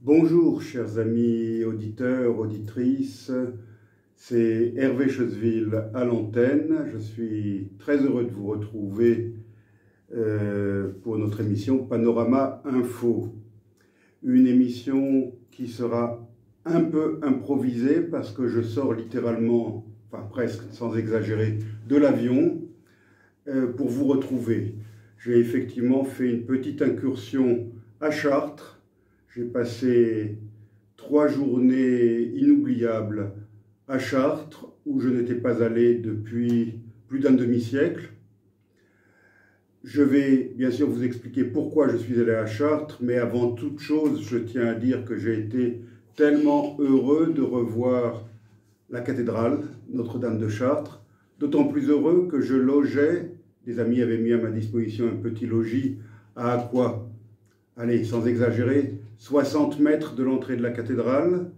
Bonjour chers amis auditeurs, auditrices, c'est Hervé Chesville à l'antenne. Je suis très heureux de vous retrouver pour notre émission Panorama Info. Une émission qui sera un peu improvisée parce que je sors littéralement, enfin presque sans exagérer, de l'avion pour vous retrouver. J'ai effectivement fait une petite incursion à Chartres. J'ai passé 3 journées inoubliables à Chartres, où je n'étais pas allé depuis plus d'un demi-siècle. Je vais bien sûr vous expliquer pourquoi je suis allé à Chartres, mais avant toute chose, je tiens à dire que j'ai été tellement heureux de revoir la cathédrale Notre-Dame de Chartres, d'autant plus heureux que je logeais, des amis avaient mis à ma disposition un petit logis à quoi, allez, sans exagérer, 60 mètres de l'entrée de la cathédrale,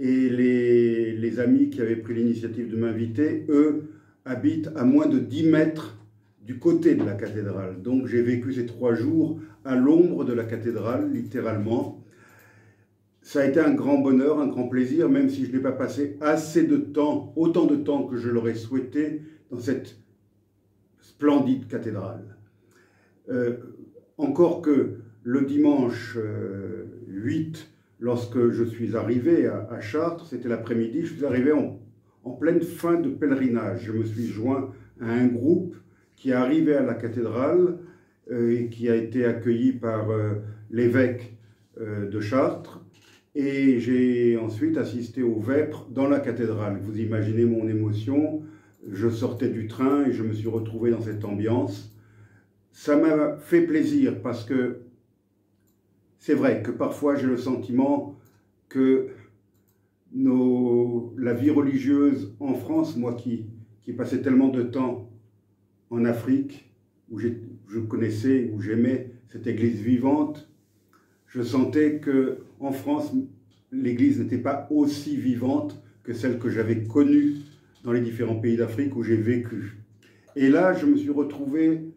et les amis qui avaient pris l'initiative de m'inviter, eux, habitent à moins de 10 mètres du côté de la cathédrale. Donc j'ai vécu ces 3 jours à l'ombre de la cathédrale, littéralement. Ça a été un grand bonheur, un grand plaisir, même si je n'ai pas passé assez de temps, autant de temps que je l'aurais souhaité dans cette splendide cathédrale. Encore que le dimanche 8, lorsque je suis arrivé à Chartres, c'était l'après-midi, je suis arrivé en pleine fin de pèlerinage. Je me suis joint à un groupe qui est arrivé à la cathédrale et qui a été accueilli par l'évêque de Chartres. Et j'ai ensuite assisté aux vêpres dans la cathédrale. Vous imaginez mon émotion. Je sortais du train et je me suis retrouvé dans cette ambiance. Ça m'a fait plaisir parce que c'est vrai que parfois j'ai le sentiment que la vie religieuse en France, moi qui passais tellement de temps en Afrique, où je connaissais, où j'aimais cette église vivante, je sentais qu'en France, l'église n'était pas aussi vivante que celle que j'avais connue dans les différents pays d'Afrique où j'ai vécu. Et là, je me suis retrouvé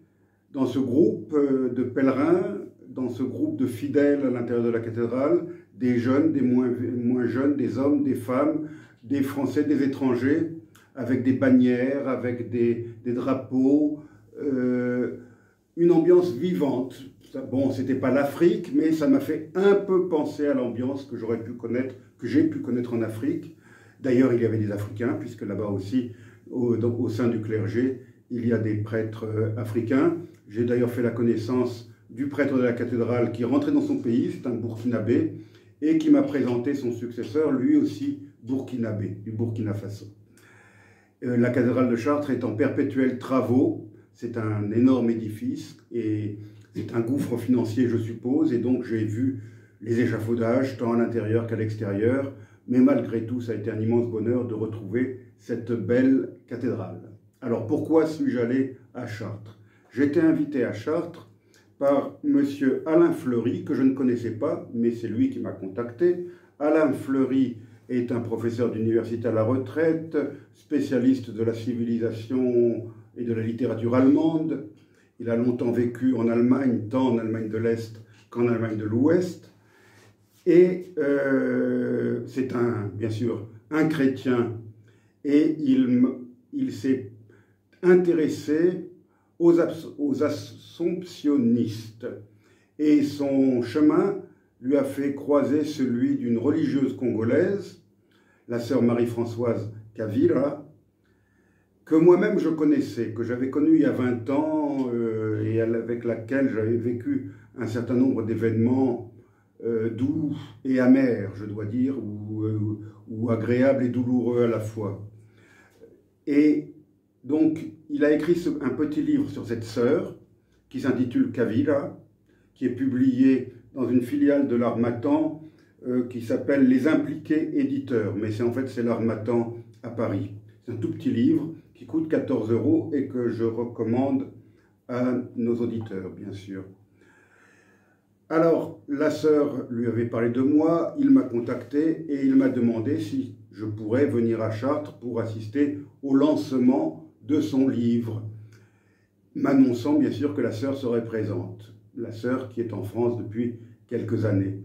dans ce groupe de pèlerins, dans ce groupe de fidèles à l'intérieur de la cathédrale, des jeunes, des moins jeunes, des hommes, des femmes, des Français, des étrangers, avec des bannières, avec des drapeaux, une ambiance vivante. Bon, c'était pas l'Afrique, mais ça m'a fait un peu penser à l'ambiance que j'aurais pu connaître, que j'ai pu connaître en Afrique. D'ailleurs, il y avait des Africains, puisque là-bas aussi, au sein du clergé, il y a des prêtres africains. J'ai d'ailleurs fait la connaissance du prêtre de la cathédrale qui est rentré dans son pays, c'est un Burkinabé, et qui m'a présenté son successeur, lui aussi Burkinabé, du Burkina Faso. La cathédrale de Chartres est en perpétuels travaux, c'est un énorme édifice, et c'est un gouffre financier, je suppose, et donc j'ai vu les échafaudages, tant à l'intérieur qu'à l'extérieur, mais malgré tout, ça a été un immense bonheur de retrouver cette belle cathédrale. Alors pourquoi suis-je allé à Chartres? J'étais invité à Chartres par M. Alain Fleury, que je ne connaissais pas, mais c'est lui qui m'a contacté. Alain Fleury est un professeur d'université à la retraite, spécialiste de la civilisation et de la littérature allemande. Il a longtemps vécu en Allemagne, tant en Allemagne de l'Est qu'en Allemagne de l'Ouest. Et c'est bien sûr un chrétien, et il s'est intéressé aux assomptionnistes. Et son chemin lui a fait croiser celui d'une religieuse congolaise, la sœur Marie-Françoise Kavira, que moi-même je connaissais, que j'avais connue il y a 20 ans et avec laquelle j'avais vécu un certain nombre d'événements doux et amers, je dois dire, ou agréables et douloureux à la fois. Et donc, il a écrit un petit livre sur cette sœur, qui s'intitule Kavira, qui est publié dans une filiale de l'Harmattan, qui s'appelle Les Impliqués Éditeurs. Mais en fait, c'est l'Harmattan à Paris. C'est un tout petit livre qui coûte 14 € et que je recommande à nos auditeurs, bien sûr. Alors, la sœur lui avait parlé de moi, il m'a contacté et il m'a demandé si je pourrais venir à Chartres pour assister au lancement de son livre, m'annonçant bien sûr que la sœur serait présente, la sœur qui est en France depuis quelques années.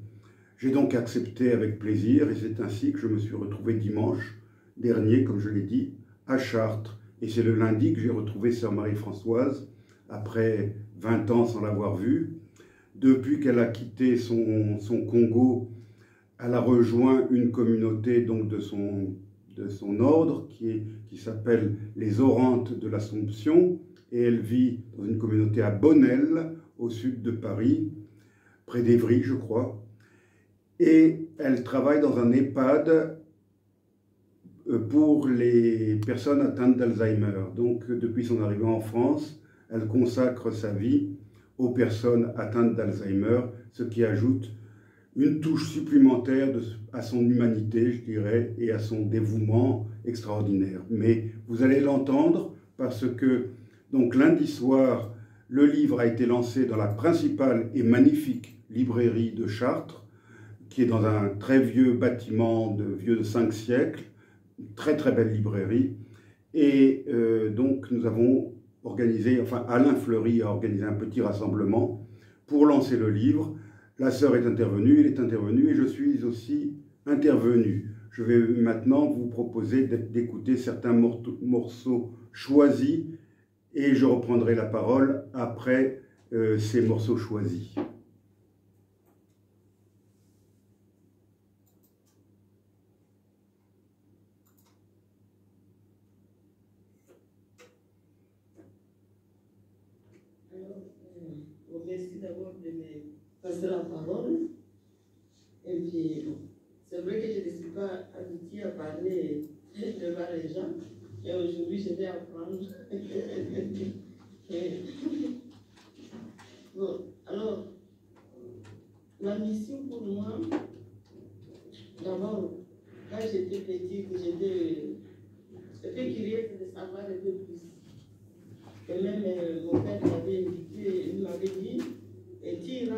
J'ai donc accepté avec plaisir et c'est ainsi que je me suis retrouvé dimanche dernier, comme je l'ai dit, à Chartres. Et c'est le lundi que j'ai retrouvé sœur Marie-Françoise, après 20 ans sans l'avoir vue. Depuis qu'elle a quitté son Congo, elle a rejoint une communauté donc de son ordre qui s'appelle les Orantes de l'Assomption, et elle vit dans une communauté à Bonnel, au sud de Paris, près d'Évry, je crois. Et elle travaille dans un EHPAD pour les personnes atteintes d'Alzheimer. Donc, depuis son arrivée en France, elle consacre sa vie aux personnes atteintes d'Alzheimer, ce qui ajoute une touche supplémentaire à son humanité, je dirais, et à son dévouement extraordinaire. Mais vous allez l'entendre parce que, donc, lundi soir, le livre a été lancé dans la principale et magnifique librairie de Chartres, qui est dans un très vieux bâtiment vieux de 5 siècles, une très très belle librairie. Et donc nous avons organisé, enfin Alain Fleury a organisé un petit rassemblement pour lancer le livre. La sœur est intervenue, il est intervenu et je suis aussi intervenu. Je vais maintenant vous proposer d'écouter certains morceaux choisis et je reprendrai la parole après ces morceaux choisis. Merci d'abord de me passer la parole. Et puis, c'est vrai que je ne suis pas habituée à parler devant les gens. Et aujourd'hui, je vais apprendre. Bon, alors, la mission pour moi, d'abord, quand j'étais petite, j'étais curieuse de savoir un peu plus. Et même mon père m'avait invité, il m'avait dit, et tu iras